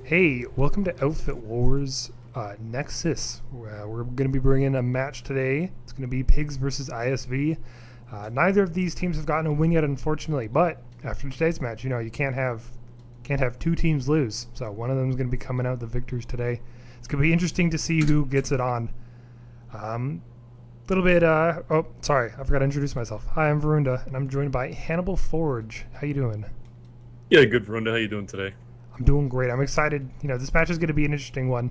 Hey, welcome to Outfit Wars Nexus. We're going to be bringing a match today. It's going to be Pigs versus ISV. Neither of these teams have gotten a win yet, unfortunately. But after today's match, you know you can't have two teams lose. So one of them is going to be coming out the victors today. It's going to be interesting to see who gets it on. Little bit. Oh, sorry, I forgot to introduce myself. Hi, I'm Varunda, and I'm joined by HannibalForge. How you doing? Yeah, good, Varunda. How you doing today? I'm doing great. I'm excited. You know, this match is going to be an interesting one.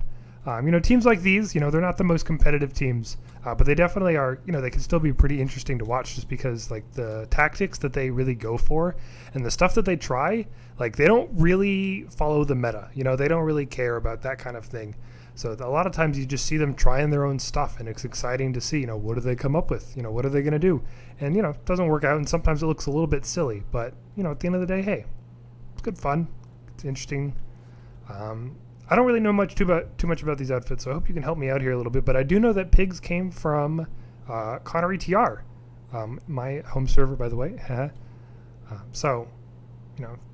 Teams like these, they're not the most competitive teams, but they definitely are. They can still be pretty interesting to watch just because, like, the tactics that they really go for and the stuff that they try, like, they don't really follow the meta. They don't really care about that kind of thing. So a lot of times you just see them trying their own stuff, and it's exciting to see, what do they come up with? What are they going to do? And, it doesn't work out, and sometimes it looks a little bit silly. But, at the end of the day, hey, it's good fun. It's interesting. I don't really know too much about these outfits, so I hope you can help me out here a little bit. But I do know that Pigs came from Connor ETR, my home server, by the way. So,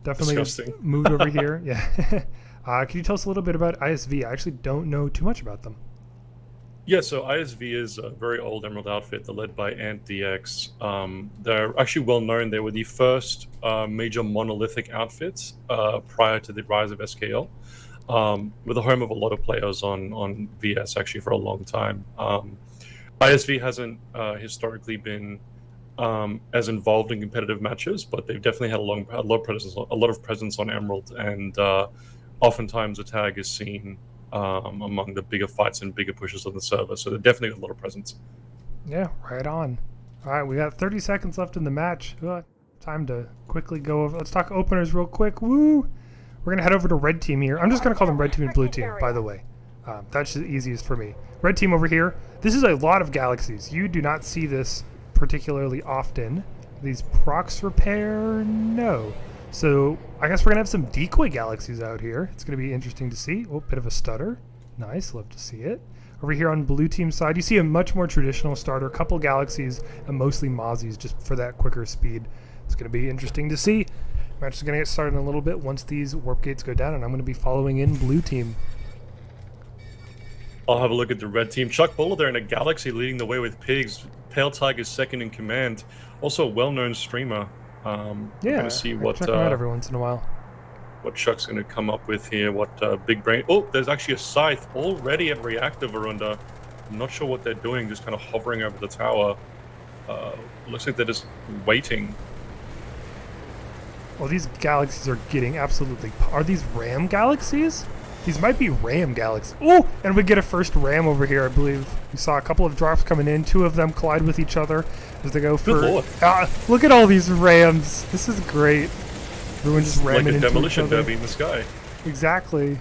definitely Disgusting. moved over here. Yeah. Can you tell us a little bit about ISV? I actually don't know too much about them. Yeah, so ISV is a very old Emerald outfit. They're led by AntDX. They're actually well known. They were the first major monolithic outfits prior to the rise of SKL. Were the home of a lot of players on VS actually for a long time. ISV hasn't historically been as involved in competitive matches, but they've definitely had a lot of presence on Emerald, and oftentimes the tag is seen among the bigger fights and bigger pushes on the server, so they're definitely got a lot of presence. Yeah, right on. All right, we got 30 seconds left in the match. Time to quickly go over. Let's talk openers real quick. Woo! We're going to head over to red team here. I'm just going to call them red team and blue team, by the way. That's the easiest for me. Red team over here. This is a lot of galaxies. You do not see this particularly often. These procs repair? No. So I guess we're going to have some decoy galaxies out here. It's going to be interesting to see. Oh, bit of a stutter. Nice. Love to see it. Over here on blue team side, you see a much more traditional starter. A couple galaxies and mostly Mozzies just for that quicker speed. It's going to be interesting to see. Match is going to get started in a little bit once these warp gates go down, and I'm going to be following in blue team. I'll have a look at the red team. Chuck Buller there in a galaxy leading the way with Pigs. Pale Tiger's second in command. Also a well-known streamer. Yeah, going to see what check them out every once in a while. What Chuck's going to come up with here. What big brain. Oh, there's actually a scythe already at reactor, Varunda. I'm not sure what they're doing, just kind of hovering over the tower. Looks like they're just waiting. Well, these galaxies are getting absolutely... Are these RAM galaxies? These might be RAM galaxies. Oh, and we get a first RAM over here, I believe. We saw a couple of drops coming in. Two of them collide with each other as they go for... Good lord. Look at all these RAMs. This is great. Everyone's just ramming like a into demolition each other. derby in the sky. Exactly.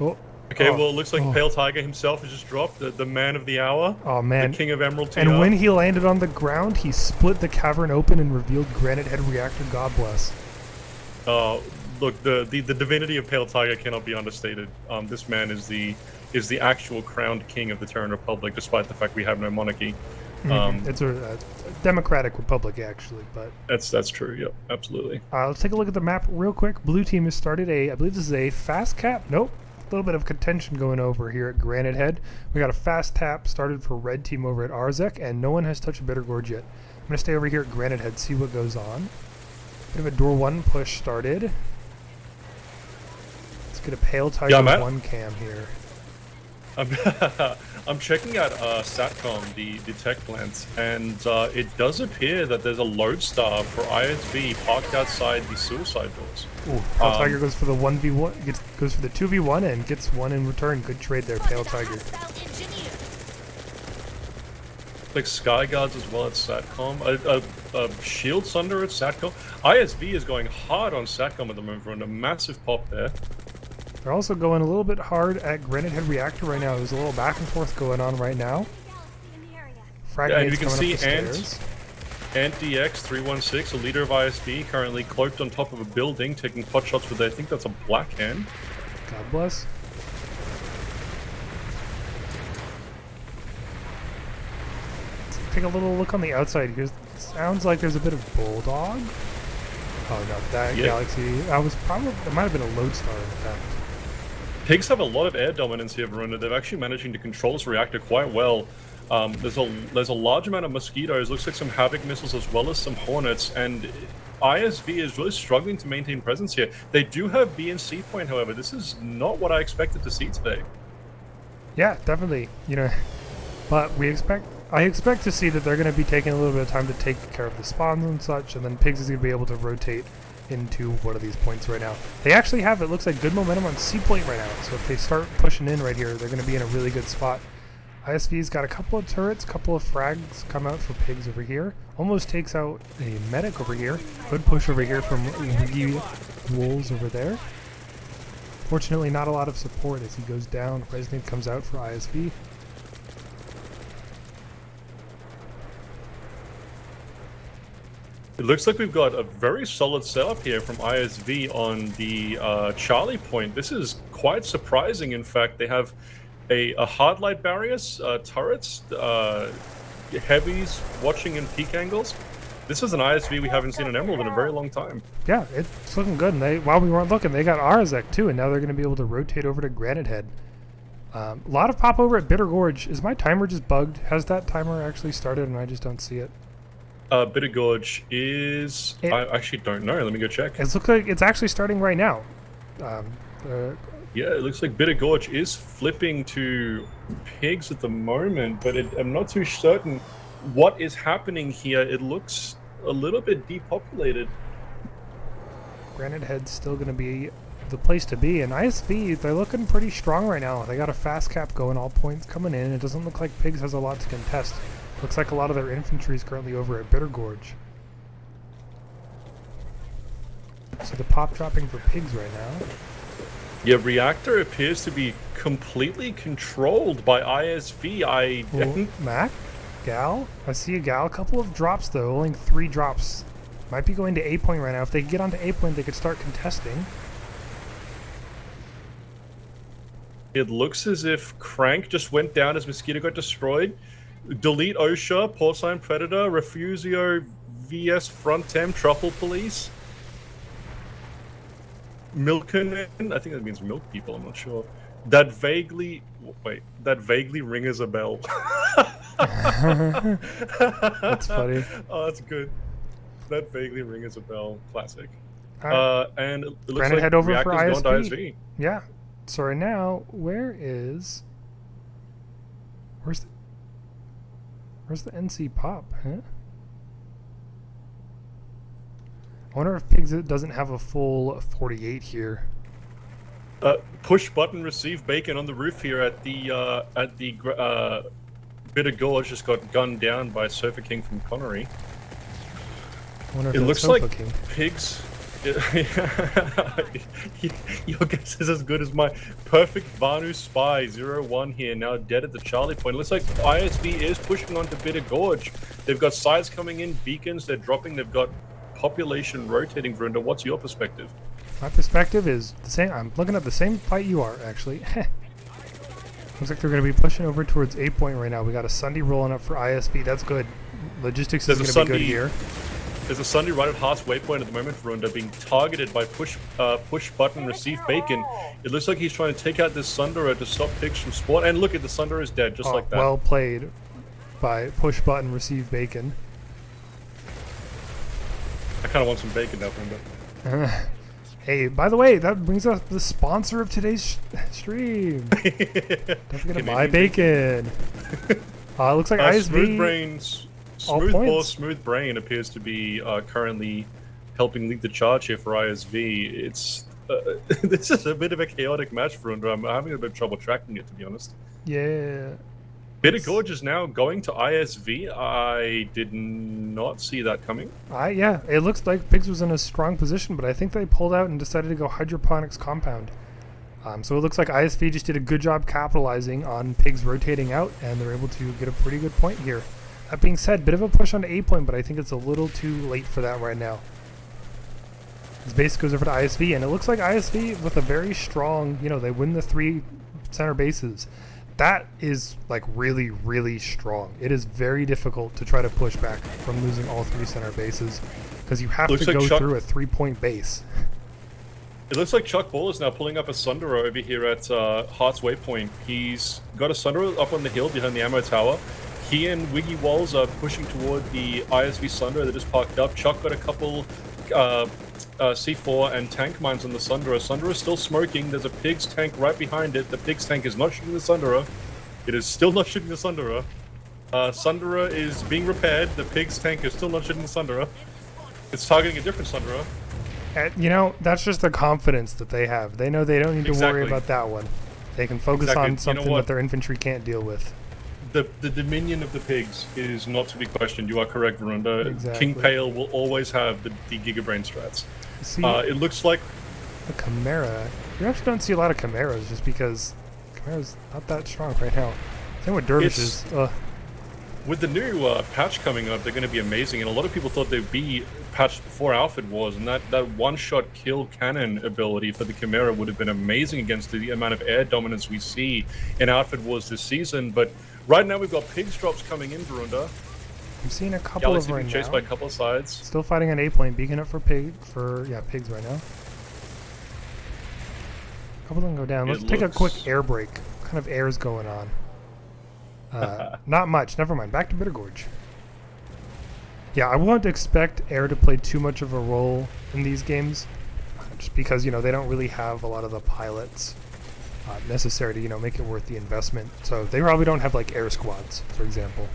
Oh. Okay, well, it looks like Pale Tiger himself has just dropped, the man of the hour. Oh, man. The king of Emerald TR. And when he landed on the ground, he split the cavern open and revealed Granite Head Reactor. God bless. Look, the divinity of Pale Tiger cannot be understated. This man is the actual crowned king of the Terran Republic, despite the fact we have no monarchy. It's a democratic republic, actually, but... That's true, yep, absolutely. Let's take a look at the map real quick. Blue team has started I believe this is a fast cap. Nope. A little bit of contention going over here at Granite Head. We got a fast tap started for red team over at Arzek, and no one has touched a Bitter Gorge yet. I'm going to stay over here at Granite Head, see what goes on. Bit of a door 1 push started. Let's get a Pale Tiger 1 cam here. I'm checking out Satcom, the tech plant, and it does appear that there's a lodestar for ISV parked outside the suicide doors. Ooh, Pale Tiger goes for the 1v1, goes for the 2v1 and gets 1 in return. Good trade there, Pale Tiger. Like Sky Guards as well at Satcom. A Shield Sunder at Satcom. ISV is going hard on Satcom at the moment, and a massive pop there. They're also going a little bit hard at Granite Head Reactor right now. There's a little back and forth going on right now. Yeah, and you can see AntDX 316, a leader of ISV, currently cloaked on top of a building, taking pot shots with, I think that's a black hand. God bless. Let's take a little look on the outside here. Sounds like there's a bit of Bulldog. Oh no, that galaxy. It might have been a lodestar in fact. Pigs have a lot of air dominance here, Varunda. They're actually managing to control this reactor quite well. There's a large amount of mosquitoes. Looks like some Havoc missiles as well as some Hornets, and ISV is really struggling to maintain presence here. They do have B and C point, however. This is not what I expected to see today. Yeah, definitely. But I expect to see that they're going to be taking a little bit of time to take care of the spawns and such, and then Pigs is going to be able to rotate into one of these points right now. They actually have, it looks like, good momentum on C point right now, so if they start pushing in right here, they're going to be in a really good spot. ISV's got a couple of turrets, couple of frags come out for Pigs over here. Almost takes out a medic over here. Good push over here from Wiggy Wolves over there. Fortunately, not a lot of support as he goes down. Resnick comes out for ISV. It looks like we've got a very solid setup here from ISV on the Charlie point. This is quite surprising. In fact, they have a hard light barriers, turrets, heavies watching in peak angles. This is an ISV we haven't seen in Emerald in a very long time. Yeah, it's looking good. And while we weren't looking, they got Arzek too, and now they're going to be able to rotate over to Granite Head. A lot of pop over at Bitter Gorge. Is my timer just bugged? Has that timer actually started and I just don't see it? Bitter Gorge is... I actually don't know. Let me go check. It looks like it's actually starting right now. Yeah, it looks like Bitter Gorge is flipping to Pigs at the moment, but I'm not too certain what is happening here. It looks a little bit depopulated. Granite Head's still going to be the place to be, and ISV, they're looking pretty strong right now. They got a fast cap going, all points coming in. It doesn't look like Pigs has a lot to contest. Looks like a lot of their infantry is currently over at Bitter Gorge. So the pop dropping for Pigs right now. Yeah, Reactor appears to be completely controlled by ISV. Mac? Gal? I see a Gal. A couple of drops though, only 3 drops. Might be going to A point right now. If they get onto A point, they could start contesting. It looks as if Crank just went down as Mosquito got destroyed. Delete OSHA, Porcine Predator, Refusio, VS Frontem, Truffle Police. Milkinen, I think that means milk people, I'm not sure. That vaguely rings a bell. That's funny. Oh, that's good. That vaguely rings a bell. Classic. And it looks Granite like head over for Reactor's ISV. going to ISV. Yeah. So right now, where's the NC pop, huh? I wonder if Pigs doesn't have a full 48 here. Push button receive bacon on the roof here at the Bitter Gorge just got gunned down by Sofa King from Connery. I wonder if It looks like King. Pigs. Your guess is as good as mine. Perfect Vanu Spy 0-1 here, now dead at the Charlie point. It looks like ISV is pushing onto Bitter Gorge. They've got sides coming in, beacons, they're dropping, they've got population rotating. Vrunda, what's your perspective? My perspective is the same. I'm looking at the same fight you are, actually. Looks like they're going to be pushing over towards A point right now. We got a Sunday rolling up for ISV. That's good. Logistics is going to be good here. There's a Sunday right at Haas waypoint at the moment for Runda being targeted by push button receive bacon. It looks like he's trying to take out this Sundera to stop Pigs from spawn. And look at the Sundera is dead, just like that. Well played by push button receive bacon. I kind of want some bacon now, Runda. Hey, by the way, that brings us the sponsor of today's stream. Don't forget to buy bacon. Looks like ISV. Smooth Brains. Smooth Brain appears to be currently helping lead the charge here for ISV. It's this is a bit of a chaotic match for Runda. I'm having a bit of trouble tracking it, to be honest. Yeah. Bitter Gorge is now going to ISV. I did not see that coming. Yeah, it looks like Pigs was in a strong position, but I think they pulled out and decided to go hydroponics compound. So it looks like ISV just did a good job capitalizing on Pigs rotating out, and they're able to get a pretty good point here. That being said, bit of a push on A point, but I think it's a little too late for that right now. His base goes over to ISV, and it looks like ISV with a very strong, they win the 3 center bases. That is like really, really strong. It is very difficult to try to push back from losing all 3 center bases because you have to go through a 3-point base. It looks like Chuck Ball is now pulling up a Sunderer over here at Heart's Waypoint. He's got a Sunderer up on the hill behind the ammo tower. He and Wiggy Walls are pushing toward the ISV Sunderer that just parked up. Chuck got a couple C4 and tank mines on the Sunderer. Sunderer is still smoking. There's a Pig's tank right behind it. The Pig's tank is not shooting the Sunderer. It is still not shooting the Sunderer. Sunderer is being repaired. The Pig's tank is still not shooting the Sunderer. It's targeting a different Sunderer. You know, that's just the confidence that they have. They know they don't need to worry about that one. They can focus on something that their infantry can't deal with. The dominion of the Pigs is not to be questioned. You are correct, Varunda. Exactly. King Pale will always have the Gigabrain strats. See, it looks like a Chimera. You actually don't see a lot of Chimeras just because Chimera's not that strong right now. Same with Dervishes. With the new patch coming up, they're going to be amazing, and a lot of people thought they'd be patched before Alfred Wars, and that one-shot kill cannon ability for the Chimera would have been amazing against the amount of air dominance we see in Alfred Wars this season. But right now we've got Pigs drops coming in, Varunda. I'm seeing a couple of right now. Chased by a couple of sides. Still fighting on A point, beacon up for Pigs right now. A couple of them go down. Let's take a quick air break. What kind of air is going on? Not much. Never mind. Back to Bitter Gorge. Yeah, I won't expect air to play too much of a role in these games, just because, you know, they don't really have a lot of the pilots necessary to, you know, make it worth the investment. So they probably don't have, like, air squads, for example.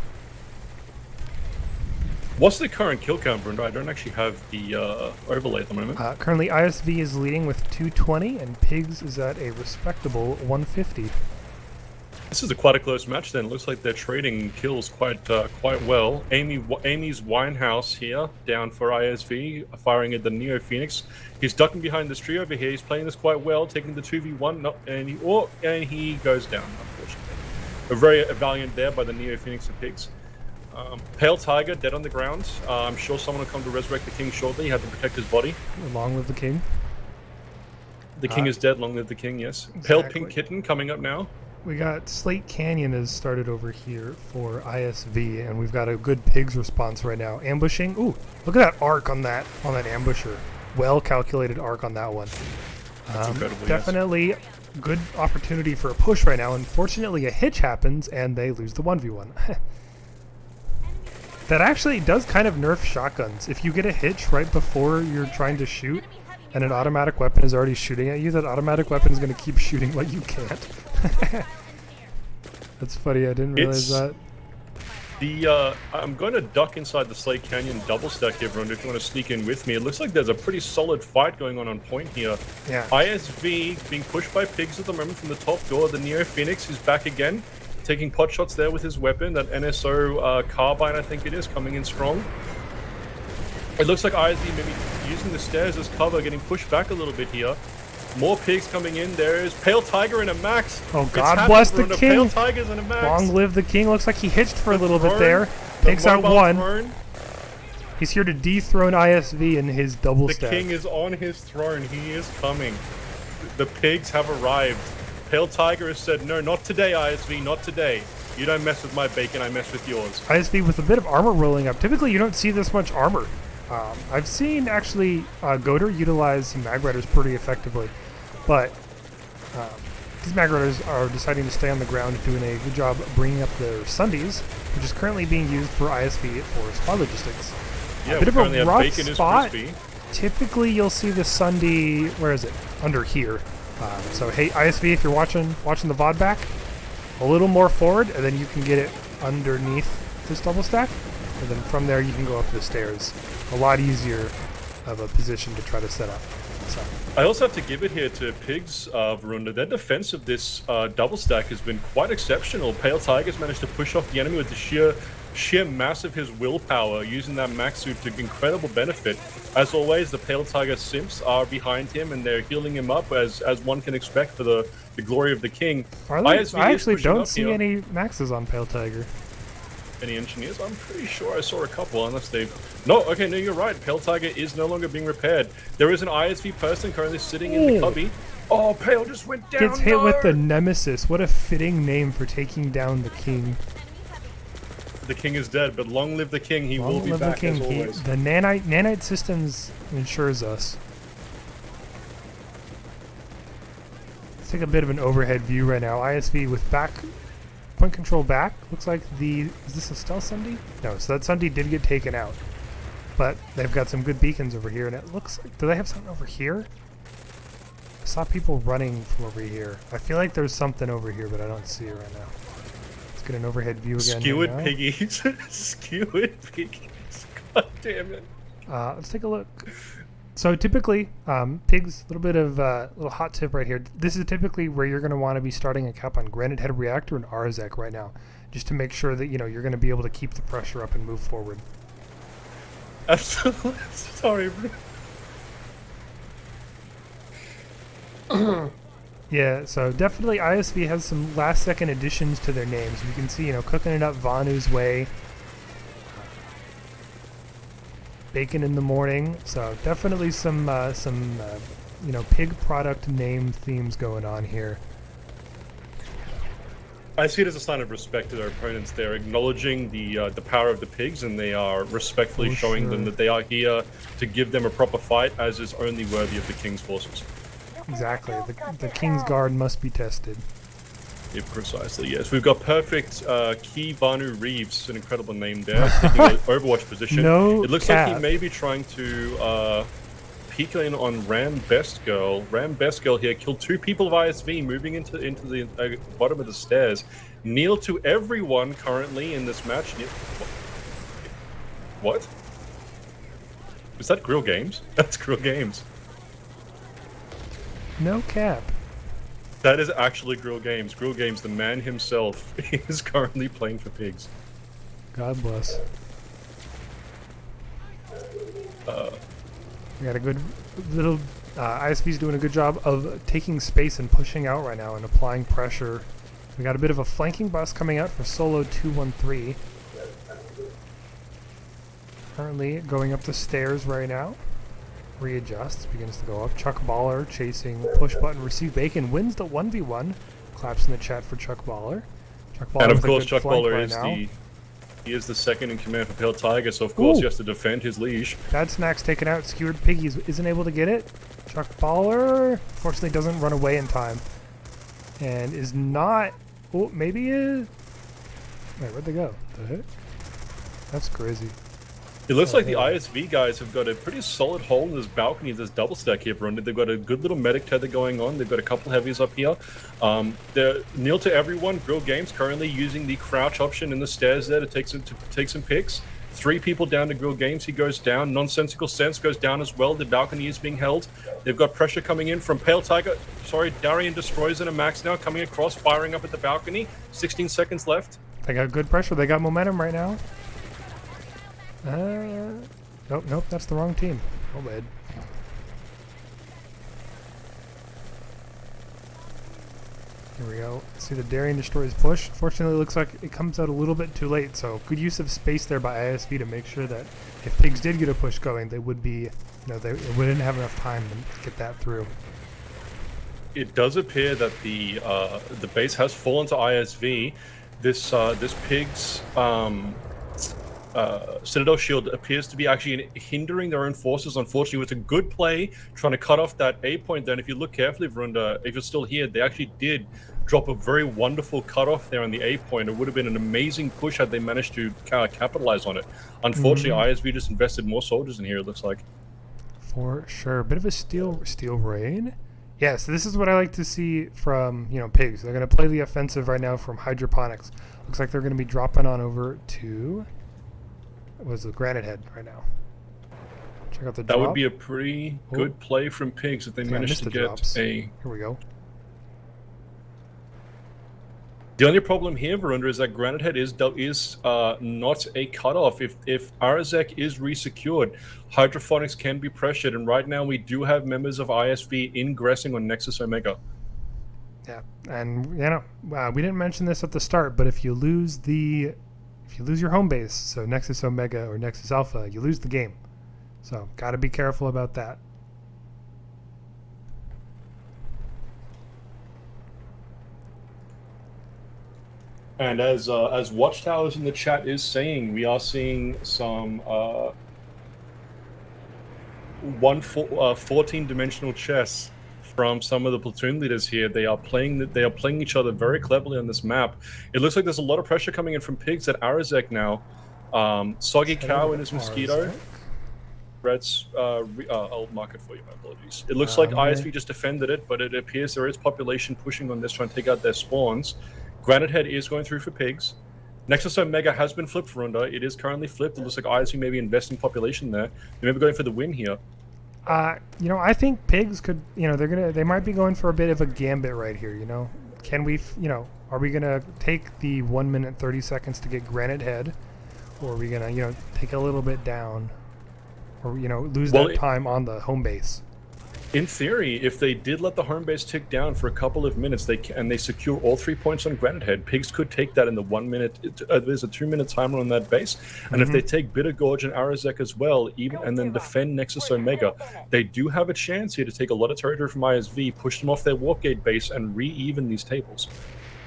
What's the current kill count, Bruno? I don't actually have the overlay at the moment. Currently, ISV is leading with 220, and Pigs is at a respectable 150. This is quite a close match then. It looks like they're trading kills quite well. Amy's Winehouse here, down for ISV, firing at the Neo Phoenix. He's ducking behind this tree over here. He's playing this quite well, taking the 2v1, and he goes down, unfortunately. A very valiant there by the Neo Phoenix of Pigs. Pale Tiger dead on the ground. I'm sure someone will come to resurrect the king shortly. He had to protect his body. Long live the king. The king is dead. Long live the king, yes. Exactly. Pale Pink Kitten coming up now. We got Slate Canyon has started over here for ISV, and we've got a good Pigs response right now. Ambushing. Ooh, look at that arc on that ambusher. Well calculated arc on that one. Definitely good opportunity for a push right now. Unfortunately, a hitch happens, and they lose the 1v1. That actually does kind of nerf shotguns. If you get a hitch right before you're trying to shoot, and an automatic weapon is already shooting at you, that automatic weapon is going to keep shooting what you can't. That's funny, I didn't realize that. I'm going to duck inside the Slate Canyon double stack here, everyone, if you want to sneak in with me. It looks like there's a pretty solid fight going on point here. Yeah. ISV being pushed by Pigs at the moment from the top door. The Neo Phoenix is back again, taking pot shots there with his weapon, that NSO carbine, I think it is, coming in strong. It looks like ISV maybe using the stairs as cover, getting pushed back a little bit here. More Pigs coming in. There is Pale Tiger and a max. Oh, God bless the king. Pale Tigers and a max. Long live the king. Looks like he hitched for a little bit there. Takes out one. Throne. He's here to dethrone ISV in his double stack. The king is on his throne. He is coming. The Pigs have arrived. Pale Tiger has said, no, not today, ISV, not today. You don't mess with my bacon, I mess with yours. ISV with a bit of armor rolling up. Typically, you don't see this much armor. I've seen, actually, Goder utilize Mag Riders pretty effectively. But these Mag Riders are deciding to stay on the ground, doing a good job bringing up their Sundays, which is currently being used for ISV for squad logistics. Yeah, a bit of a rough spot. Typically, you'll see the Sunday, where is it? Under here. So, hey, ISV, if you're watching the VOD back, a little more forward, and then you can get it underneath this double stack. And then from there, you can go up the stairs. A lot easier of a position to try to set up. So. I also have to give it here to Pigs, Varunda. Their defense of this double stack has been quite exceptional. Pale Tiger's managed to push off the enemy with the sheer mass of his willpower, using that max suit to incredible benefit. As always, the Pale Tiger simps are behind him, and they're healing him up as one can expect for the glory of the king. I actually don't see any maxes on Pale Tiger. Any engineers? I'm pretty sure I saw a couple, unless they've... No, okay, no, you're right. Pale Tiger is no longer being repaired. There is an ISV person currently sitting in the cubby. Oh, Pale just went down. Gets hit with the Nemesis. What a fitting name for taking down the king. The king is dead, but long live the king. He will be back as always. The nanite systems ensures us. take a bit of an overhead view right now. ISV with point control back. Looks like is this a stealth Sunday? No, so that Sunday did get taken out. But they've got some good beacons over here, and it looks like, do they have something over here? I saw people running from over here. I feel like there's something over here, but I don't see it right now. Let's get an overhead view again. Skewered piggies. Skewered piggies. God damn it. Let's take a look. So typically, pigs, a little bit of little hot tip right here. This is typically where you're going to want to be starting a cap on Granite Head Reactor and Arzek right now, just to make sure that, you know, you're going to be able to keep the pressure up and move forward. Sorry, bro. Yeah, so definitely ISV has some last-second additions to their names. You can see, you know, cooking it up Vanu's way. Bacon in the morning. So definitely some you know, pig product name themes going on here. I see it as a sign of respect to their opponents. They're acknowledging the power of the pigs, and they are respectfully showing them that they are here to give them a proper fight, as is only worthy of the King's forces. Exactly. The King's Guard must be tested. Yeah, precisely, yes. We've got perfect Key Vanu Reeves, an incredible name there, taking the Overwatch position. No It looks cap. like he may be trying to peek in on Ram Best Girl. Ram Best Girl here killed 2 people of ISV, moving into the bottom of the stairs. Kneel to everyone currently in this match. What? Is that Grill Games? That's Grill Games. No cap. That is actually Grill Games. Grill Games, the man himself, is currently playing for pigs. God bless. We got a good little... ISV's doing a good job of taking space and pushing out right now and applying pressure. We got a bit of a flanking bus coming out for Solo 213. Currently going up the stairs right now. Readjusts, begins to go up. Chuck Baller chasing push button, receive bacon, wins the 1v1. Claps in the chat for Chuck Baller. Chuck Baller, and of with a course, good Chuck flank Baller right he is the second in command for Pale Tiger, so of course Ooh. he has to defend his liege. Bad Snack's taken out. Skewered Piggies isn't able to get it. Chuck Baller, fortunately, doesn't run away in time. And is not... Oh, maybe is... Wait, where'd they go? The heck? That's crazy. It looks like the ISV guys have got a pretty solid hole in this balcony of this double stack here, Varunda. They've got a good little medic tether going on. They've got a couple heavies up here. They're kneel to everyone. Grill Games currently using the crouch option in the stairs there to take some picks. 3 people down to Grill Games. He goes down. Nonsensical Sense goes down as well. The balcony is being held. They've got pressure coming in from Pale Tiger. Sorry, Darian Destroys and a Max now coming across, firing up at the balcony. 16 seconds left. They got good pressure. They got momentum right now. Nope, that's the wrong team. Oh, bad. Here we go. See the Darian Destroys push. Fortunately, it looks like it comes out a little bit too late, so good use of space there by ISV to make sure that if pigs did get a push going, they would be, you know, they wouldn't have enough time to get that through. It does appear that the base has fallen to ISV. This pig's Citadel Shield appears to be actually hindering their own forces. Unfortunately, it's a good play trying to cut off that A point there. And if you look carefully, Varunda, if you're still here, they actually did drop a very wonderful cutoff there on the A point. It would have been an amazing push had they managed to capitalize on it. Unfortunately, ISV just invested more soldiers in here, it looks like. For sure. Bit of a steel rain. Yeah, so this is what I like to see from, you know, pigs. They're going to play the offensive right now from hydroponics. Looks like they're going to be dropping on over to... was the Granite Head right now. Check out the drop. That would be a pretty good play from pigs if they managed to get drops. a... Here we go. The only problem here, Varunda, is that Granite Head is not a cutoff. If Arazek is resecured, Hydrophonics can be pressured, and right now we do have members of ISV ingressing on Nexus Omega. Yeah, and you know, we didn't mention this at the start, but if you lose your home base, so Nexus Omega or Nexus Alpha, you lose the game. So got to be careful about that. And as Watchtowers in the chat is saying, we are seeing some 14-dimensional chess from some of the platoon leaders here. They are playing each other very cleverly on this map. It looks like there's a lot of pressure coming in from Pigs at Arazek now. Soggy Cow and his Mosquito. Red's, I'll mark it for you, my apologies. It looks like ISV just defended it, but it appears there is population pushing on this, trying to take out their spawns. Granite Head is going through for Pigs. Nexus Omega has been flipped for Varunda. It is currently flipped. It looks like ISV may be investing population there. They may be going for the win here. You know, I think Pigs could, you know, they might be going for a bit of a gambit right here, you know. Can we, you know, are we going to take the 1 minute 30 seconds to get Granite Head? Or are we going to, you know, take a little bit down? Or, you know, lose that time on the home base? In theory, if they did let the home base tick down for a couple of minutes, they secure all 3 points on Granite Head, Pigs could take that in the 1 minute. There's a 2 minute timer on that base, and if they take Bitter Gorge and Arazek as well, and then defend Nexus Omega, they do have a chance here to take a lot of territory from ISV, push them off their Warpgate base, and re-even these tables.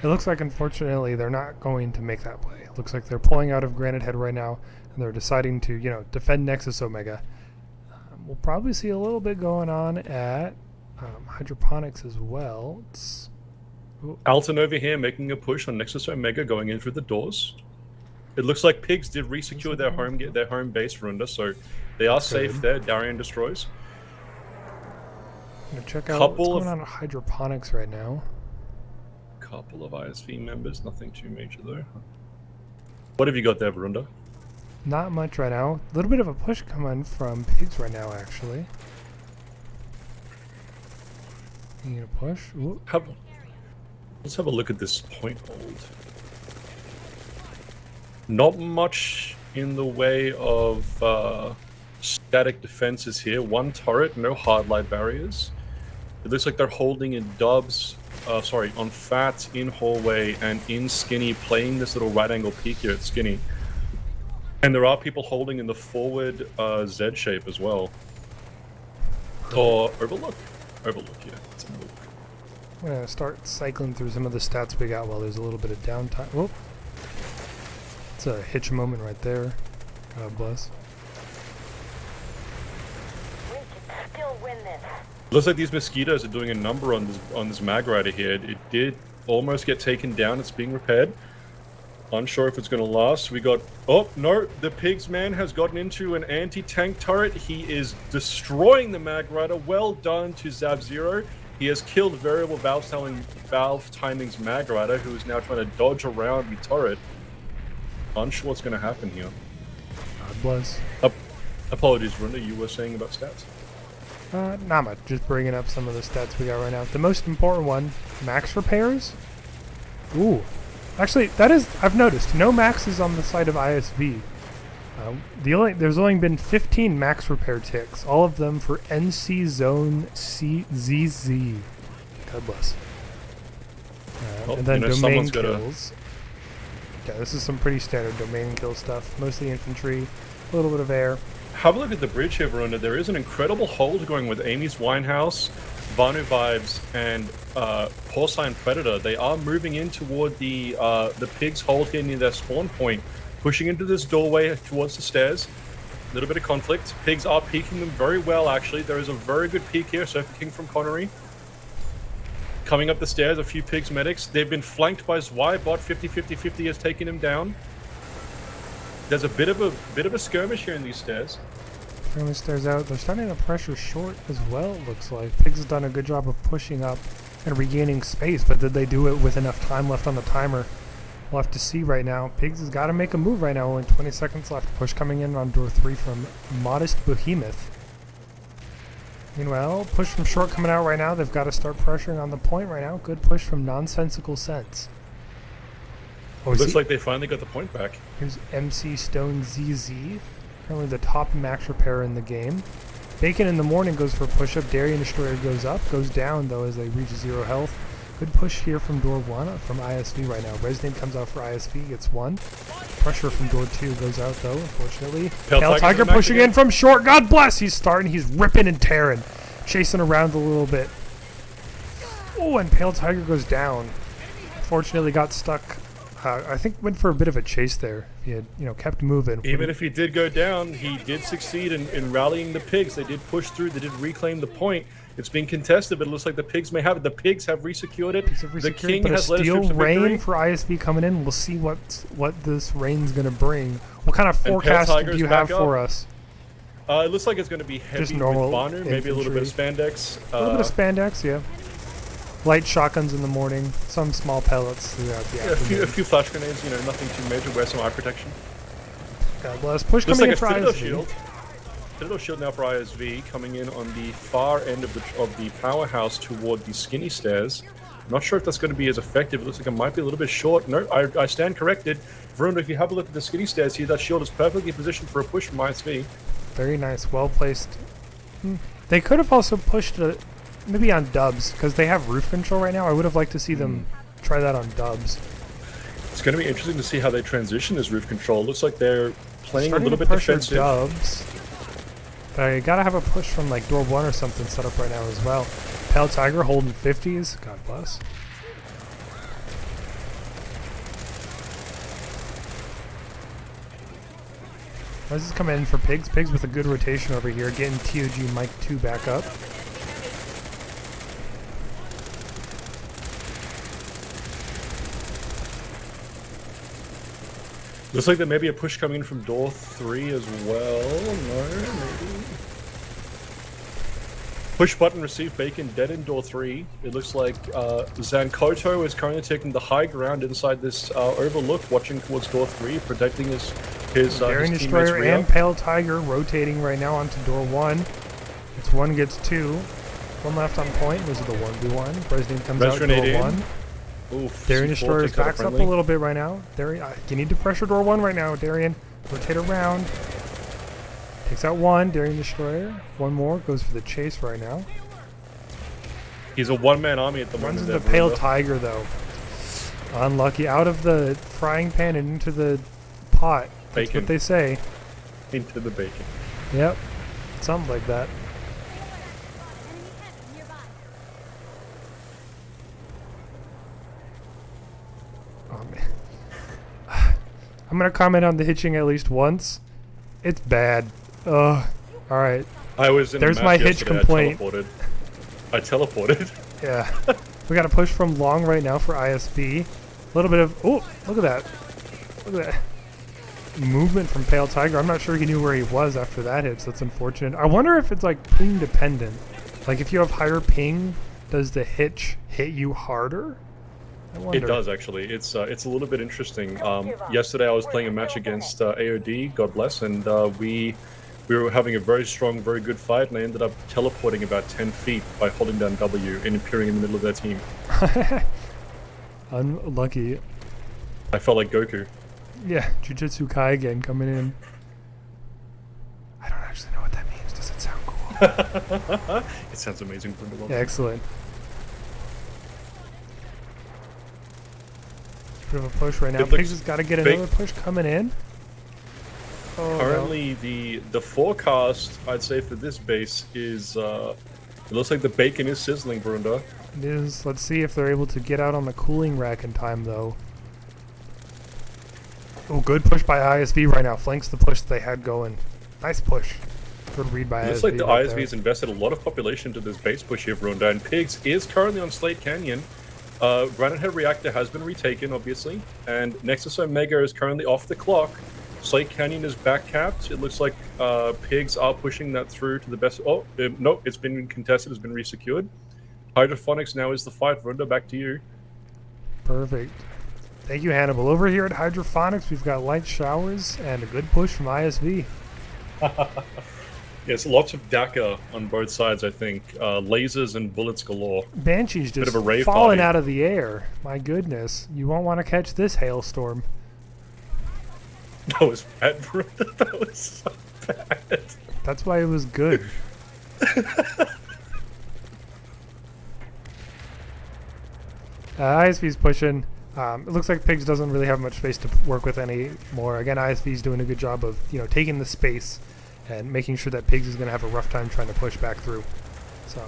It looks like, unfortunately, they're not going to make that play. It looks like they're pulling out of Granite Head right now, and they're deciding to, you know, defend Nexus Omega. We'll probably see a little bit going on at Hydroponics as well. Alton over here making a push on Nexus Omega, going in through the doors. It looks like Pigs did resecure their home base, Varunda, so they are safe there. Darien destroys. I'm gonna check out what's going on at Hydroponics right now. Couple of ISV members, nothing too major though. What have you got there, Varunda? Not much right now. A little bit of a push coming from Pigs right now, actually. You need a push? Let's have a look at this point hold. Not much in the way of static defenses here. One turret, no hard light barriers. It looks like they're holding in dubs, on Fat, in hallway, and in Skinny, playing this little right angle peek here at Skinny. And there are people holding in the forward Z shape as well. Or Overlook. Overlook, yeah. Let's have a look. I'm going to start cycling through some of the stats we got while there's a little bit of downtime. Whoop. It's a hitch moment right there. God bless. We can still win this. Looks like these mosquitoes are doing a number on this mag rider here. It did almost get taken down. It's being repaired. Unsure if it's going to last. We got... Oh, no. The Pigs man has gotten into an anti-tank turret. He is destroying the mag rider. Well done to Zab-Zero. He has killed variable Valve Timing's mag rider, who is now trying to dodge around the turret. Unsure what's going to happen here. God bless. Apologies, Varunda. You were saying about stats? Not much. Just bringing up some of the stats we got right now. The most important one, max repairs. Ooh. Actually, that is, I've noticed, no maxes on the side of ISV. There's only been 15 max repair ticks, all of them for NC Zone CZZ. God bless. And then domain kills. Yeah, this is some pretty standard domain kill stuff. Mostly infantry, a little bit of air. Have a look at the bridge here, Varunda. There is an incredible hold going with Amy's Winehouse, Vanu Vibes, and Porcine Predator. They are moving in toward the Pigs hold here near their spawn point, pushing into this doorway towards the stairs. A little bit of conflict. Pigs are peeking them very well, actually. There is a very good peek here. Surfer King from Connery. Coming up the stairs, a few Pigs medics. They've been flanked by Zwei. Bot 50-50-50 has taken him down. There's a bit of a skirmish here in these stairs. Throwing the stairs out. They're starting to pressure short as well, it looks like. Pigs has done a good job of pushing up and regaining space, but did they do it with enough time left on the timer? We'll have to see right now. Pigs has got to make a move right now. Only 20 seconds left. Push coming in on door 3 from Modest Behemoth. Meanwhile, push from short coming out right now. They've got to start pressuring on the point right now. Good push from Nonsensical Sense. Oh, looks like they finally got the point back. Here's MC Stone ZZ, currently the top max repair in the game. Bacon in the morning goes for a push-up. Darien Destroyer goes up, goes down though as they reach 0 health. Good push here from door 1 from ISV right now. Resnade comes out for ISV, gets 1. Pressure from door 2 goes out though, unfortunately. Pale Tiger pushing in from short. God bless! He's starting, he's ripping and tearing. Chasing around a little bit. Oh, and Pale Tiger goes down. Unfortunately got stuck. I think went for a bit of a chase there. If he had, kept moving. Even if he did go down, he did succeed in rallying the pigs. They did push through. They did reclaim the point. It's being contested, but it looks like the pigs may have it. The pigs have resecured it. The king but has a led his steel troops to rain victory. for ISV coming in. We'll see what this rain's going to bring. What kind of forecast Tiger's do you have back for up. us? It looks like it's going to be heavy Just normal with Banu, maybe a little bit of spandex. A little bit of spandex, yeah. Light shotguns in the morning, some small pellets throughout the afternoon. A few flash grenades, nothing too major. Wear some eye protection. God bless. Push Looks coming like in a for Citadel ISV. shield. Citadel shield now for ISV, coming in on the far end of the powerhouse toward the skinny stairs. I'm not sure if that's going to be as effective. It looks like it might be a little bit short. No, I stand corrected. Varunda, if you have a look at the skinny stairs here, that shield is perfectly positioned for a push from ISV. Very nice, well placed. They could have also pushed it maybe on dubs, because they have roof control right now. I would have liked to see them try that on dubs. It's going to be interesting to see how they transition as roof control. Looks like they're playing a Starting little to bit pressure defensive. dubs. But I gotta have a push from like door 1 or something set up right now as well. Pale Tiger holding 50s. God bless. This is coming in for Pigs. Pigs with a good rotation over here, getting TOG Mike 2 back up. Looks like there may be a push coming in from door 3 as well. No, maybe. Push button, receive bacon, dead in door 3. It looks like Zankoto is currently taking the high ground inside this overlook, watching towards door 3, protecting his Daring teammates' Destroyer rear. and Pale Tiger rotating right now onto door 1. It's 1 gets 2. 1 left on point. This is the 1v1. President comes Res out door grenade in. 1. Oof, Darian C4 Destroyer takes out backs up a friendly. little bit right now. Darian, you need to pressure door 1 right now, Darian. Rotate around. Takes out 1. Darian Destroyer. 1 more. Goes for the chase right now. He's a one-man army at the Runs moment. into there, Pale Varunda. Tiger though. Unlucky. Out of the frying pan and into the pot. That's Bacon. what they say. Into the bacon. Yep. Something like that. Oh man. I'm gonna comment on the hitching at least once. It's bad. Ugh. Alright. I was in a There's match my hitch yesterday, complaint. I teleported. Yeah. We got a push from long right now for ISV. A little bit of... Oh! Look at that. Look at that. Movement from Pale Tiger. I'm not sure he knew where he was after that hit, so that's unfortunate. I wonder if it's like ping dependent. Like if you have higher ping, does the hitch hit you harder? I wonder. It does actually. It's a little bit interesting. Yesterday I was playing a match against AOD, God bless, and we were having a very strong, very good fight, and I ended up teleporting about 10 feet by holding down W and appearing in the middle of their team. Unlucky. I felt like Goku. Yeah, Jujutsu Kaisen coming in. I don't actually know what that means. Does it sound cool? It sounds amazing. Yeah, excellent. Bit of a push right now. It looks Pigs has got to get big. another push coming in. Oh, Currently, the forecast I'd say for this base is it looks like the bacon is sizzling, Varunda. no. It is. Let's see if they're able to get out on the cooling rack in time, though. Oh, good push by ISV right now. Flanks the push they had going. Nice push. Good read by ISV. It looks like the right ISV there. has invested a lot of population into this base push here, Varunda, and Pigs is currently on Slate Canyon. Granite Head Reactor has been retaken, obviously, and Nexus Omega is currently off the clock. Slate Canyon is back capped. It looks like Pigs are pushing that through to the best. Oh, no, it's been contested, it's been resecured. Hydrophonics now is the fight. Varunda, back to you. Perfect. Thank you, Hannibal. Over here at Hydrophonics, we've got light showers and a good push from ISV. Yes, lots of DACA on both sides, I think. Lasers and bullets galore. Banshee's Bit just of a rave falling party. out of the air. My goodness. You won't want to catch this hailstorm. That was bad, Varunda. That was so bad. That's why it was good. ISV's pushing. It looks like Pigs doesn't really have much space to work with anymore. Again, ISV's doing a good job of taking the space and making sure that Pigs is going to have a rough time trying to push back through. So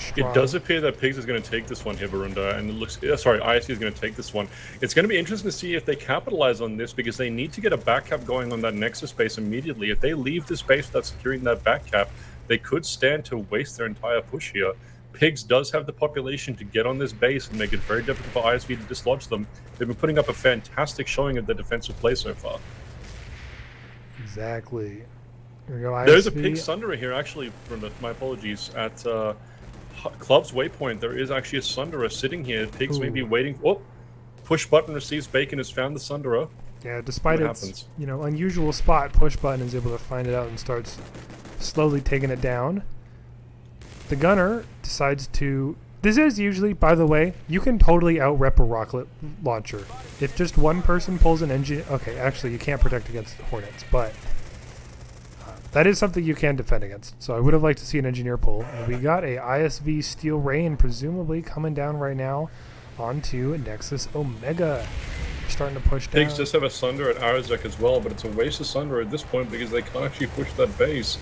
strong. It does appear that Pigs is going to take this one here, Varunda, and it looks... sorry, ISV is going to take this one. It's going to be interesting to see if they capitalize on this, because they need to get a back cap going on that Nexus base immediately. If they leave this base without securing that back cap, they could stand to waste their entire push here. Pigs does have the population to get on this base and make it very difficult for ISV to dislodge them. They've been putting up a fantastic showing of their defensive play so far. Exactly. Here we go, ISV. There's a Pig Sunderer here, actually, my apologies, at Club's Waypoint. There is actually a Sunderer sitting here. Pigs may be waiting. Oh, push button receives bacon, has found the Sunderer. Yeah, despite its unusual spot, push button is able to find it out and starts slowly taking it down. The gunner decides to... This is usually, by the way, you can totally out-rep a rocket launcher. If just one person pulls an engine... Okay, actually, you can't protect against Hornets, but... that is something you can defend against. So I would have liked to see an engineer pull. And we got a ISV Steel Rain, presumably coming down right now onto Nexus Omega. Starting to push down. Pigs just have a Sunder at Arazek as well, but it's a waste of Sunder at this point because they can't actually push that base.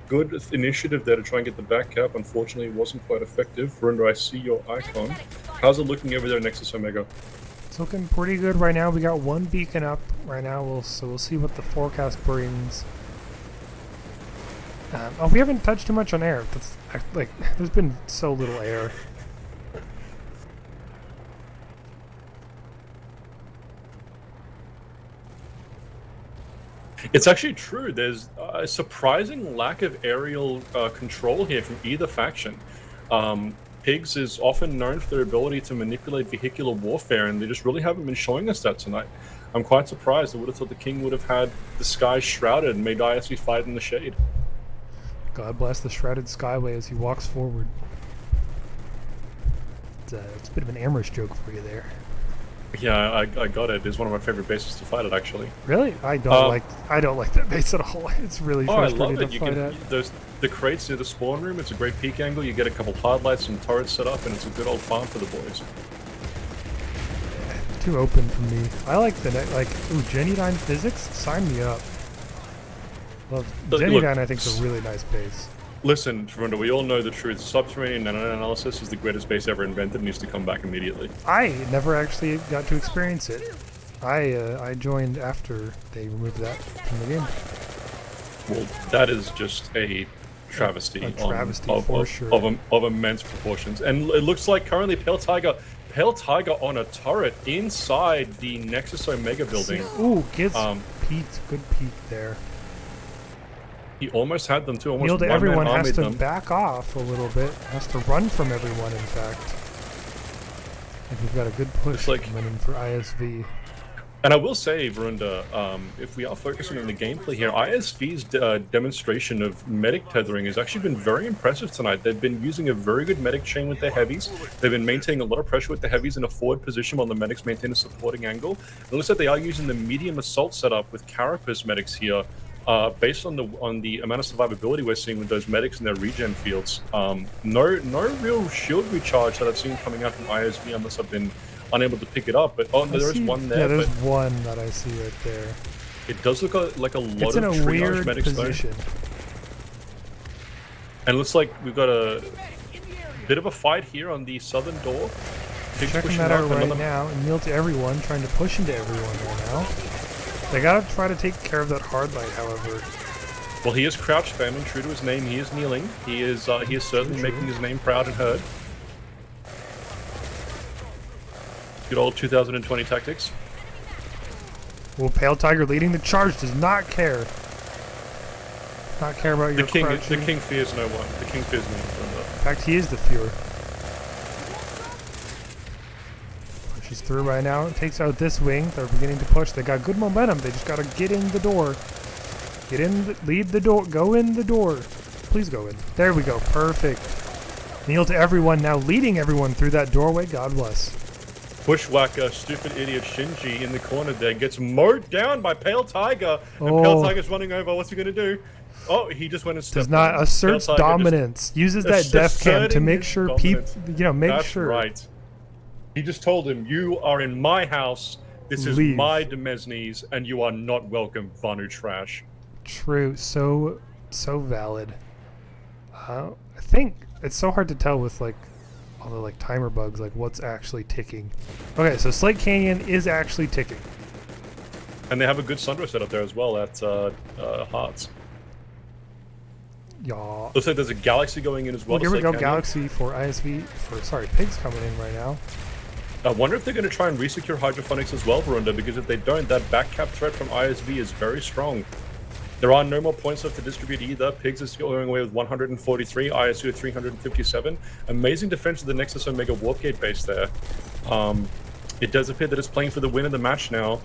Good initiative there to try and get the back cap. Unfortunately, it wasn't quite effective. Varunda, I see your icon. How's it looking over there, Nexus Omega? It's looking pretty good right now. We got one beacon up right now. So we'll see what the forecast brings. Oh, we haven't touched too much on air. That's like there's been so little air. It's actually true. There's a surprising lack of aerial control here from either faction. Pigs is often known for their ability to manipulate vehicular warfare, and they just really haven't been showing us that tonight. I'm quite surprised. I would have thought the King would have had the sky shrouded and made ISV fight in the shade. God bless the shrouded skyway as he walks forward. It's a bit of an Amherst joke for you there. Yeah, I got it. It's one of my favorite bases to fight at, actually. Really? I don't like that base at all. It's really frustrating to fight at. The crates near the spawn room. It's a great peek angle. You get a couple hard lights and turrets set up, and it's a good old farm for the boys. Too open for me. I like the Genudyne physics. Sign me up. Well, Genudyne, I think, is a really nice base. Listen, Varunda, we all know the truth. Subterranean nano-analysis is the greatest base ever invented and needs to come back immediately. I never actually got to experience it. I joined after they removed that from the game. Well, that is just a travesty. Of immense proportions. And it looks like currently Pale Tiger on a turret inside the Nexus Omega building. Ooh, gets peeked. Good peek there. He almost had them too. Almost Neil to everyone has to back off a little bit. Has to run from everyone, in fact. And we've got a good push coming in for ISV. And I will say, Varunda, if we are focusing on the gameplay here, ISV's demonstration of medic tethering has actually been very impressive tonight. They've been using a very good medic chain with their heavies. They've been maintaining a lot of pressure with the heavies in a forward position while the medics maintain a supporting angle. It looks like they are using the medium assault setup with Carapace medics here. Based on the amount of survivability we're seeing with those medics in their regen fields, no real shield recharge that I've seen coming out from ISV unless I've been unable to pick it up. But there is one there. Yeah, there's one that I see right there. It does look like a lot it's of in a triage weird medics position. there. And it looks like we've got a bit of a fight here on the southern door. Pigs checking that out right now, and kneel to everyone, trying to push into everyone right now. They gotta try to take care of that hard light, however. Well, he is crouch spamming, true to his name. He is kneeling. He is certainly making his name proud and heard. Good old 2020 tactics. Well, Pale Tiger leading the charge does not care. Not care about your crouching. The King fears no one. The King fears no one. In fact, he is the fewer. Pushes through right now. Takes out this wing. They're beginning to push. They got good momentum. They just got to get in the door. Get in. Lead the door. Go in the door. Please go in. There we go. Perfect. Kneel to everyone now, leading everyone through that doorway. God bless. Bushwhacker, stupid idiot Shinji in the corner there gets mowed down by Pale Tiger. And Pale Tiger's running over. What's he going to do? Oh, he just went and stepped. Does not asserts dominance. Uses that death cam to make sure people, That's right. He just told him, "You are in my house. This is my Demesnes, and you are not welcome, Vanu trash." True. So valid. I think it's so hard to tell with like all the like timer bugs, like what's actually ticking. Okay, so Slate Canyon is actually ticking. And they have a good Sundra set up there as well at Hearts. Y'all. Looks like there's a Galaxy going in as well. Here we Slate go, Canyon. Galaxy for ISV, sorry, Pigs coming in right now. I wonder if they're going to try and resecure Hydrophonics as well, Varunda, because if they don't, that back cap threat from ISV is very strong. There are no more points left to distribute either. Pigs is going away with 143, ISU 357. Amazing defense of the Nexus Omega Warp Gate base there. It does appear that it's playing for the win of the match now.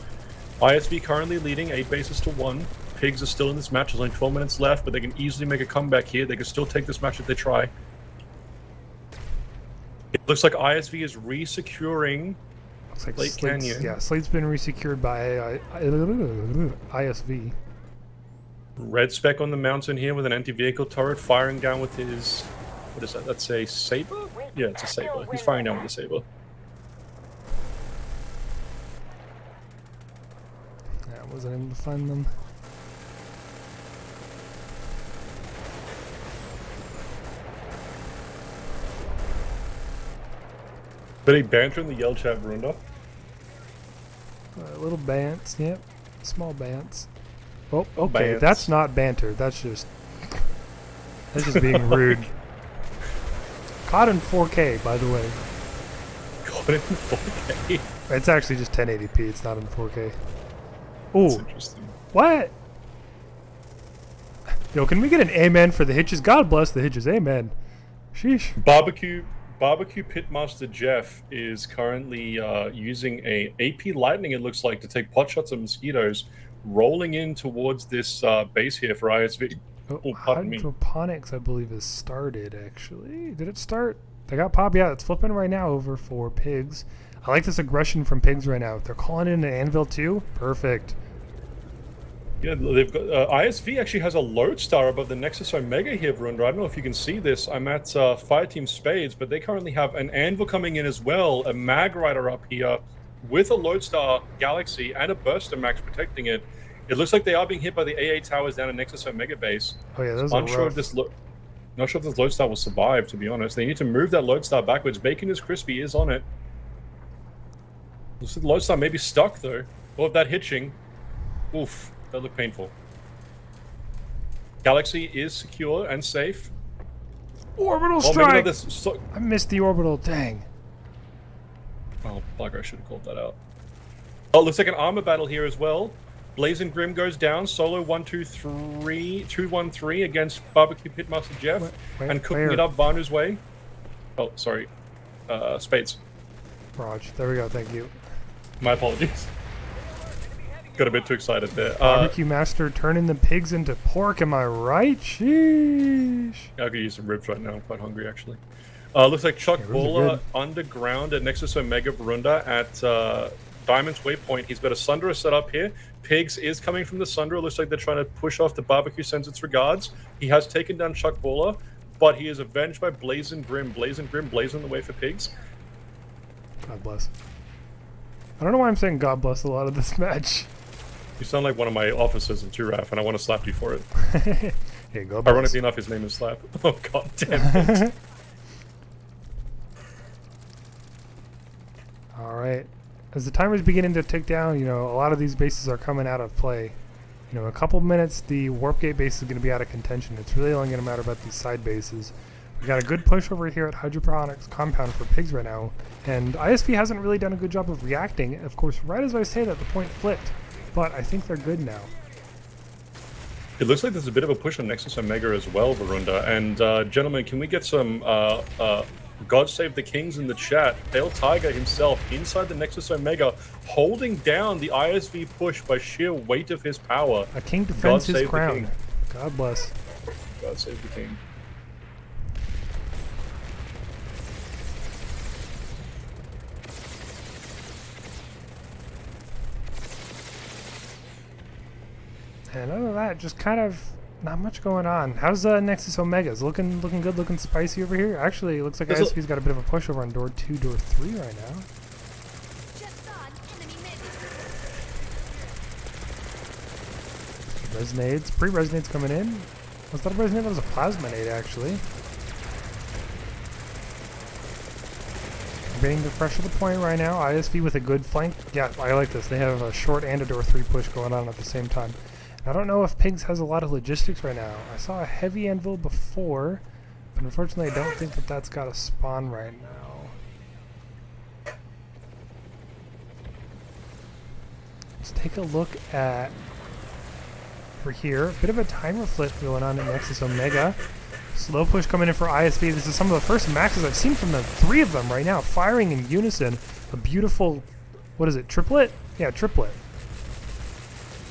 ISV currently leading 8 bases to 1. Pigs are still in this match. There's only 12 minutes left, but they can easily make a comeback here. They can still take this match if they try. It looks like ISV is re-securing Slate Canyon. Yeah, Slate's been resecured by ISV. Red Spec on the mountain here with an anti-vehicle turret firing down with his... What is that? That's a Saber? Yeah, it's a Saber. He's firing down with a Saber. Yeah, I wasn't able to find them. Any banter in the yell chat, Varunda? Little bants, yep. Small bants. Oh, okay, Bants. that's not banter. That's just being rude. Caught in 4K, by the way. Caught in 4K. It's actually just 1080p. It's not in 4K. That's Ooh, interesting. what? Yo, can we get an amen for the hitches? God bless the hitches. Amen. Sheesh. Barbecue Pitmaster Jeff is currently using a AP Lightning, it looks like, to take pot shots of mosquitoes, rolling in towards this base here for ISV. Oh, pardon me. Hydroponics, I believe, has started, actually. Did it start? They got pop. Yeah, it's flipping right now over for Pigs. I like this aggression from Pigs right now. They're calling in an Anvil too. Perfect. Yeah, they've got ISV actually has a Lodestar above the Nexus Omega here, Varunda. I don't know if you can see this. I'm at Fireteam Spades, but they currently have an Anvil coming in as well, a Mag Rider up here with a Lodestar Galaxy and a Burster Max protecting it. It looks like they are being hit by the AA towers down at Nexus Omega base. Oh yeah, those I'm are unsure rough. if this not sure if this Lodestar will survive, to be honest. They need to move that Lodestar backwards. Bacon is crispy is on it. Looks like the Lodestar may be stuck though. Or if that hitching. Oof. That look painful. Galaxy is secure and safe. Orbital Oh, maybe strike! not this. I missed the orbital. Dang. Oh, bugger, I should have called that out. Oh, looks like an armor battle here as well. Blazing Grim goes down. Solo 213 against Barbecue Pitmaster Jeff. And cooking where? it up Vanu's way. Oh, sorry. Spades. Raj. There we go. Thank you. My apologies. Got a bit too excited there. Barbecue Master turning the pigs into pork. Am I right? Sheesh. I could use some ribs right now. I'm quite hungry, actually. Looks like Chuck ribs are Baller good. underground at Nexus Omega Varunda at Diamond's Waypoint. He's got a Sundra set up here. Pigs is coming from the Sundra. Looks like they're trying to push off the Barbecue sends its regards. He has taken down Chuck Baller, but he is avenged by Blazing Grim. Blazing Grim blazing the way for Pigs. God bless. I don't know why I'm saying God bless a lot of this match. You sound like one of my officers in 2RAF, and I want to slap you for it. Hey, God bless. Ironically enough, his name is Slap. Oh, god damn it. Alright. As the timer's beginning to tick down, you know, a lot of these bases are coming out of play. You know, in a couple minutes, the Warp Gate base is going to be out of contention. It's really only going to matter about these side bases. We got a good push over here at Hydroponics Compound for Pigs right now, and ISV hasn't really done a good job of reacting. Of course, right as I say that, the point flipped. But I think they're good now. It looks like there's a bit of a push on Nexus Omega as well, Varunda. And gentlemen, can we get some God Save the Kings in the chat? Pale Tiger himself inside the Nexus Omega, holding down the ISV push by sheer weight of his power. A king defends God his save the crown. king. God bless. God save the king. And other than that, just kind of not much going on. How's Nexus Omega's looking good, looking spicy over here? Actually, it looks like There's ISV's got a bit of a push over on door 2, door 3 right now. Just saw an enemy mid. Resonades, pre-resonades coming in. Was that a resonade? That was a plasma nade, actually. Waiting to pressure the point right now. ISV with a good flank. Yeah, I like this. They have a short and a door 3 push going on at the same time. I don't know if Pigs has a lot of logistics right now. I saw a heavy anvil before, but unfortunately I don't think that that's got a spawn right now. Let's take a look at over here. A bit of a timer flip going on at Nexus Omega. Slow push coming in for ISV. This is some of the first maxes I've seen from the 3 of them right now, firing in unison. A beautiful, what is it, triplet? Yeah, triplet.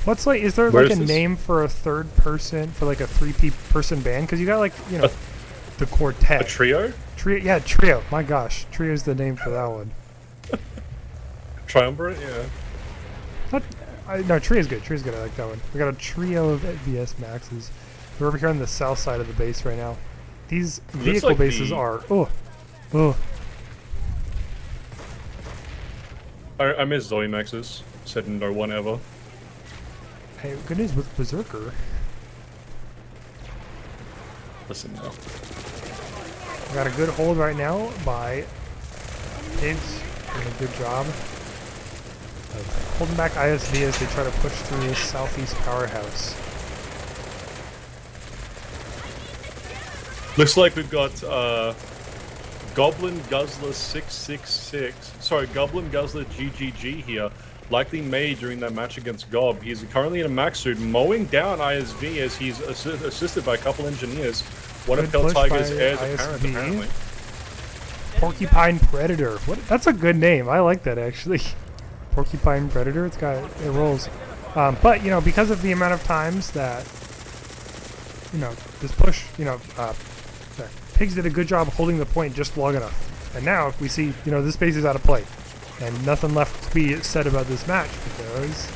What's like, is there like a name for a third person, for like a 3-person band? Because you got like, you know, the quartet. A trio? Trio, yeah, trio. My gosh, trio's the name for that one. Triumvirate, yeah. No, trio's good. Trio's good. I like that one. We got a trio of VS maxes. We're over here on the south side of the base right now. These vehicle like bases are I miss Zoe maxes. Said no one ever. Hey, good news with Berserker. Listen now. We got a good hold right now by Pigs. Doing a good job of holding back ISV as they try to push through this southeast powerhouse. Looks like we've got Goblin Guzzler 666. Sorry, Goblin Guzzler GGG here. Likely made during that match against Gob. He's currently in a max suit, mowing down ISV as he's assisted by a couple engineers. One of Pale Tiger's heirs apparent, apparently. Porcupine Predator. What? That's a good name. I like that actually. Porcupine Predator. It rolls. But you know, because of the amount of times that this push, Pigs did a good job holding the point just long enough. And now we see, this base is out of play. And nothing left to be said about this match because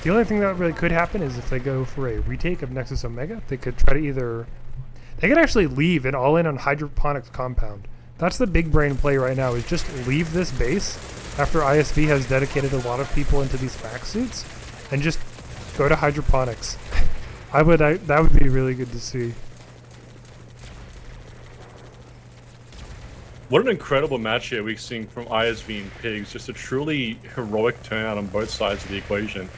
the only thing that really could happen is if they go for a retake of Nexus Omega, they could try to they could actually leave and all in on Hydroponics Compound. That's the big brain play right now, is just leave this base after ISV has dedicated a lot of people into these max suits and just go to Hydroponics. That would be really good to see. What an incredible match here we've seen from ISV and Pigs. Just a truly heroic turnout on both sides of the equation.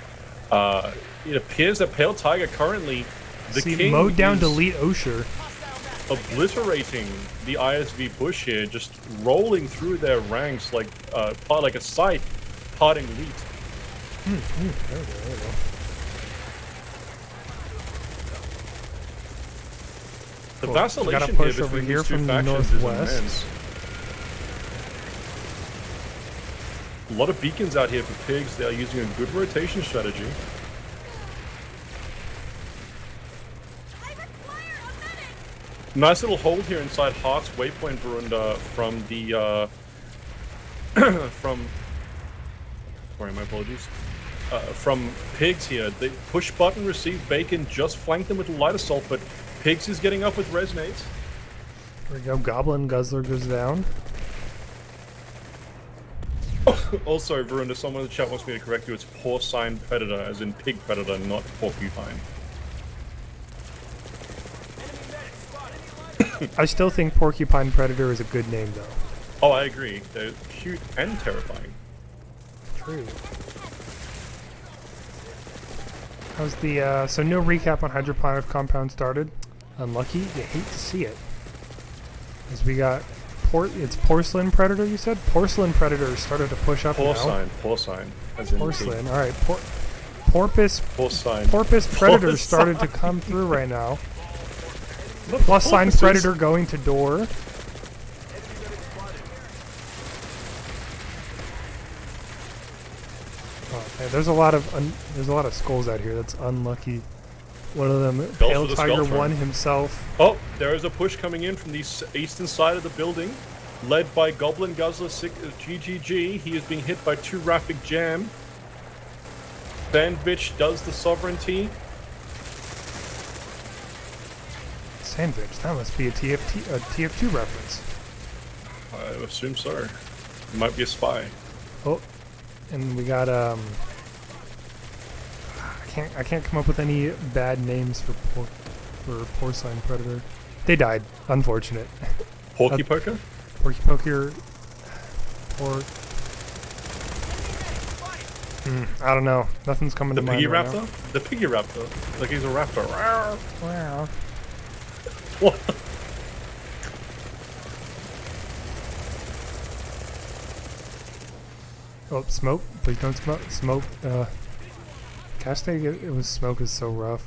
It appears that Pale Tiger currently, the king, mowed down Delete Osher, obliterating the ISV push here, just rolling through their ranks like a scythe parting wheat. There we go. The Cool. vacillation push here over between here these two from the factions northwest. is immense. A lot of beacons out here for Pigs. They are using a good rotation strategy. Nice little hold here inside Heart's Waypoint Varunda from the sorry, my apologies. From Pigs here. The push button received Bacon, just flanked them with a light assault, but Pigs is getting up with resonates. There we go. Goblin Guzzler goes down. Also, Varunda, someone in the chat wants me to correct you. It's Porcine Predator, as in Pig Predator, not Porcupine. I still think Porcupine Predator is a good name, though. Oh, I agree. They're cute and terrifying. True. How's the, so no recap on Hydroponic Compound started. Unlucky. You hate to see it. As we got, it's Porcelain Predator, you said? Porcelain Predator started to push up Porcine, now. Porcine. As in Porcelain, alright. Porpoise Porcine. Predator started to come through right now. Plus sign Predator going to door. Oh, man, there's a lot of skulls out here. That's unlucky. One of them, Pale Tiger won himself. Oh, there is a push coming in from the eastern side of the building, led by Goblin Guzzler GGG. He is being hit by 2 Raffic Jam. Sandwich does the sovereignty. Sandwich, that must be a TF2 reference. I assume so. It might be a spy. Oh, and we got I can't come up with any bad names for Porcine Predator. They died. Unfortunate. Porky Poker? Porky Poker. Or I don't know. Nothing's coming The to mind piggy right raptor? The piggy raptor. Like he's a raptor. now. Wow. What? Oh, smoke! Please don't smoke. Smoke. Casting it was smoke is so rough.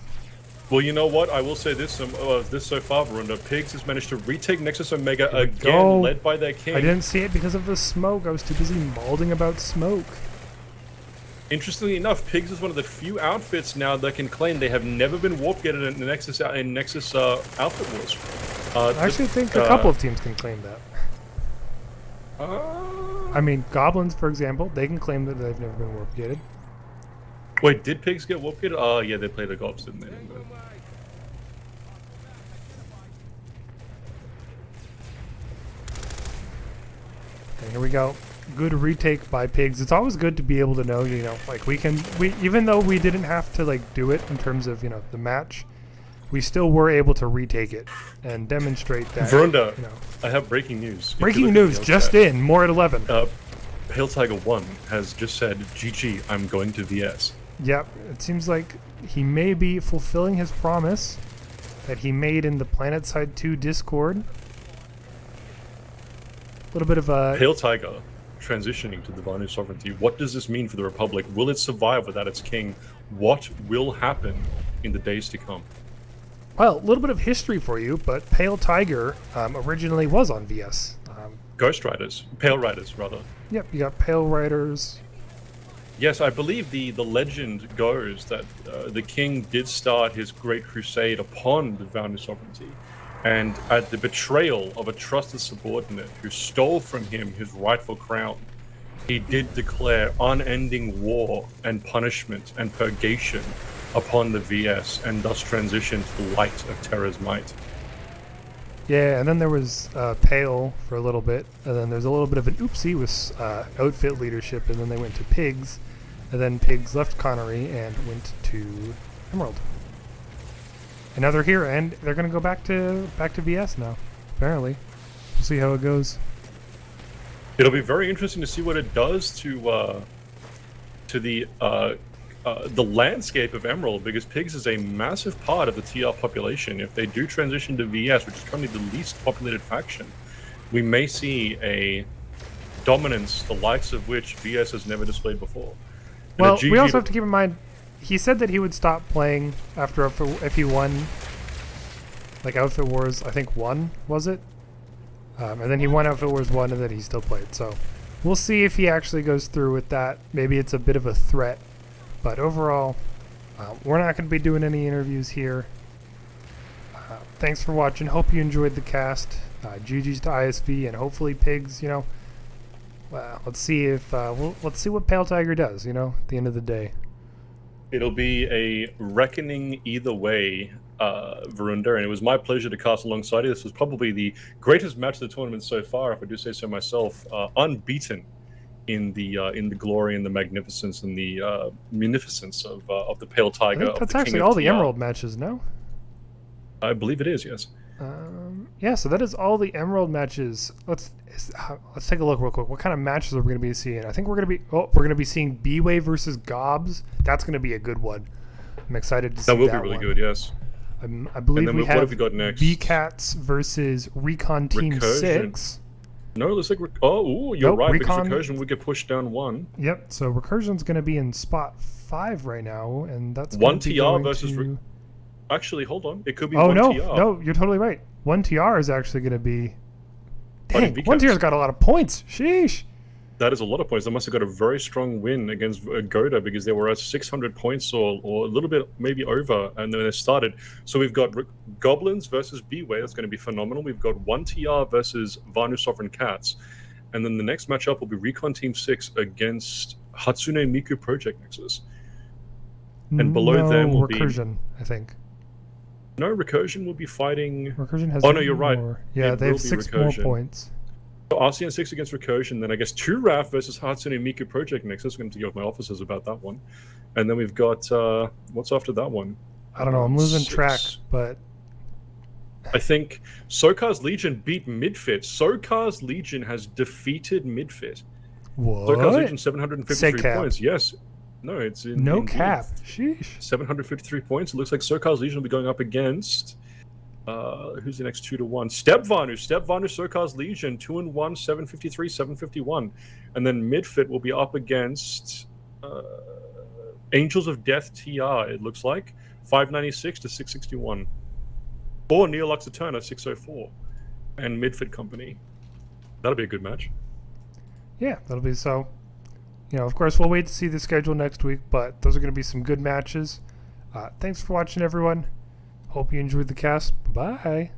Well, you know what? I will say this so far, Varunda. Pigs has managed to retake Nexus Omega Here we again, go. led by their king. I didn't see it because of the smoke. I was too busy mauling about smoke. Interestingly enough, Pigs is one of the few outfits now that can claim they have never been warp gated in the Nexus outfit wars. I actually think a couple of teams can claim that. I mean, Goblins, for example, they can claim that they've never been warp gated. Wait, did Pigs get warp gated? Oh, yeah, they played the Gobs, didn't they? Okay, here we go. Good retake by Pigs. It's always good to be able to know, you know, like we even though we didn't have to like do it in terms of, you know, the match, we still were able to retake it and demonstrate that. Varunda, you know. I have breaking news. If you Breaking look at the news, Ghost just chat, in, more at 11. Pale Tiger 1 has just said, GG, I'm going to VS. Yep, it seems like he may be fulfilling his promise that he made in the PlanetSide 2 Discord. A little bit of a... Pale Tiger transitioning to the Vanu sovereignty. What does this mean for the Republic? Will it survive without its king? What will happen in the days to come? Well, a little bit of history for you, but Pale Tiger originally was on VS. Ghost Riders. Pale Riders, rather. Yep, you got Pale Riders. Yes, I believe the legend goes that the king did start his great crusade upon the Vanu sovereignty, and at the betrayal of a trusted subordinate who stole from him his rightful crown, he did declare unending war and punishment and purgation upon the VS, and thus transitioned to the light of Terra's might. Yeah, and then there was Pale for a little bit, and then there's a little bit of an oopsie with outfit leadership, and then they went to Pigs, and then Pigs left Connery and went to Emerald. And now they're here, and they're gonna go back to VS now. Apparently, we'll see how it goes. It'll be very interesting to see what it does to the landscape of Emerald, because Pigs is a massive part of the TR population. If they do transition to VS, which is currently the least populated faction, we may see a dominance the likes of which VS has never displayed before. And Well, we also have to keep in mind, he said that he would stop playing after if he won, like Outfit Wars, I think 1, was it? And then he won Outfit Wars 1, and then he still played. So we'll see if he actually goes through with that. Maybe it's a bit of a threat. But overall, we're not going to be doing any interviews here. Thanks for watching. Hope you enjoyed the cast. GG's to ISV, and hopefully Pigs, you know, let's see if let's see what Pale Tiger does, you know, at the end of the day. It'll be a reckoning either way, Varunda, and it was my pleasure to cast alongside you. This was probably the greatest match of the tournament so far, if I do say so myself. Unbeaten in the glory and the magnificence and the munificence of the Pale Tiger. I think that's actually all the Emerald matches, no? I believe it is, yes. Yeah, so that is all the Emerald matches. Let's take a look real quick. What kind of matches are we going to be seeing? I think we're going to be seeing B-Way versus Gobs. That's going to be a good one. I'm excited to see that. That will be really good, yes. I believe we what have have we got next? V-Cats versus Recon Team Recursion. 6. No, it looks like you're Nope, right, Recon- because Recursion would get pushed down 1. Yep, so Recursion's going to be in spot 5 right now, and that's 1 TR TR versus actually, hold on. It could be Oh 1 no, TR. no, you're totally right. 1 TR is actually going to be... Fighting Dang, V-Cats. 1 TR's got a lot of points. Sheesh. That is a lot of points. They must have got a very strong win against Goda, because they were at 600 points or a little bit maybe over, and then they started. So we've got Goblins versus B-Way. That's going to be phenomenal. We've got 1 TR versus Vanu Sovereign Cats. And then the next matchup will be Recon Team 6 against Hatsune Miku Project Nexus. And below them will Recursion, I think. No, Recursion will be fighting... Recursion has Oh, no, you're right. more. Yeah, It they have will be 6 more Recursion. points. So RCN 6 against Recursion, then I guess 2 RAF versus Hatsune Miku Project Nexus. I'm going to go with my officers about that one. And then we've got... what's after that one? I don't know, I'm losing 6. track, but... I think Sokar's Legion beat Midfit. Sokar's Legion has defeated Midfit. What? Sokaz Legion 753 Say cap. points. Yes. No, it's in No indeed. cap. Sheesh. 753 points. It looks like Sokaz Legion will be going up against who's the next 2-1? Stepvanu, Sokaz Legion, 2-1, 753, 751. And then Midfit will be up against Angels of Death TR, it looks like. 596 to 661. Or Neolux Eterna, 604. And Midfit Company. That'll be a good match. Yeah, that'll be so. You know, of course, we'll wait to see the schedule next week, but those are going to be some good matches. Thanks for watching, everyone. Hope you enjoyed the cast. Bye-bye.